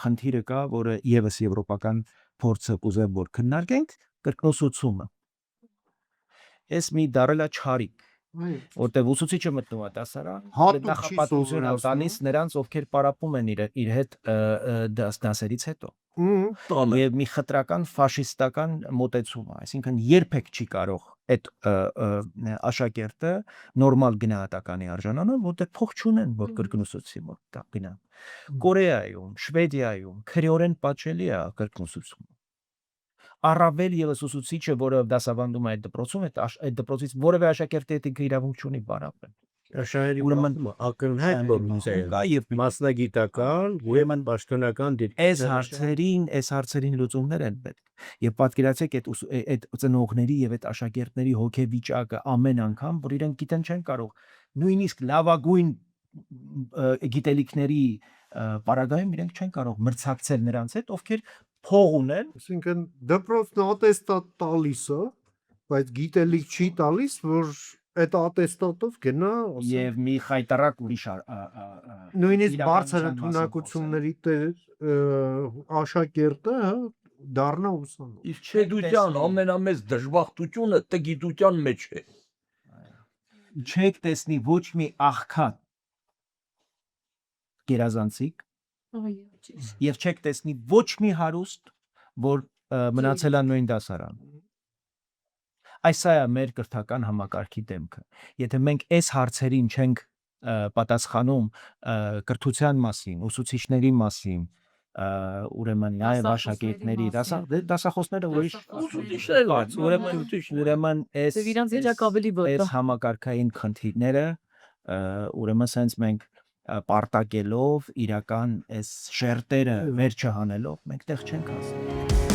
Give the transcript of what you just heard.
խնդիրը կա, որը եւս եվրոպական փորձը կուզեմ որ քննարկենք, կրկնուսուցումը։ Ես մի դարելա չարիք, որտեղ ուսուցիչը մտնում է դասարան, նախապատվություն է տալիս նրանց, ովքեր պարապում են իր հետ դասերից հետո։ Եվ մի խտրական ֆաշիստական մոտեցում է, այսինքն երբեք չի կարող այդ աշակերտը նորմալ գնահատականի արժանանալ, որտեղ փող չունեն, որ կրկնուսուցումը գնան։ Կորեայում, Շվեդիայում քրեորեն պատժելի է կրկնուսուցումը։ Առավել եւս ուսուցիչը, որը դասավանդում է այդ դպրոցում, այդ դպրոցից որևէ աշակերտի հետ իրավունք չունի պարապել։ Ուրեմն ակնհայտ կա եւ մասնագիտական, ուրեմն պաշտոնական այս հարցերին լուծումներ են պետք։ Եվ պատկերացեք այդ ծնողների եւ այդ աշակերտների հոգեվիճակը ամեն անգամ, որ իրենք գիտեն չեն կարող նույնիսկ լավագույն գիտելիքների պարագայում իրենք չեն կարող մրցակցել նրանց հետ, ովքեր փող ունեն, այսինքն դպրոցն ատեստատ տալիս է, բայց գիտելիք չի տալիս, որ այդ ատեստատով գնա եւ մի խայտարակ ուրիշ նույնիսկ բարձր ընդունակությունների աշակերտը դառնա ուսանող։ Իսկ չգիտության ամենամեծ դժբախտությունը տգիտության մեջ է։ Չեք տեսնի ոչ մի աղքատ գերազանցիկ եւ չեք տեսնի ոչ մի հարուստ, որ մնացել է նույն դասարան։ Այսա է մեր կրթական համակարգի դեմքը։ Եթե մենք այս հարցերին չենք պատասխանում կրթության մասին, ուսուցիչների մասին, ուրեմն նաև աշակերտների, դասախոսները ուրիշ ուրեմն այս համակարգային խնդիրները ուրեմն sense մենք պարտակելով իրական այս շերտերը վեր չհանելով մենք տեղ չենք հասնի։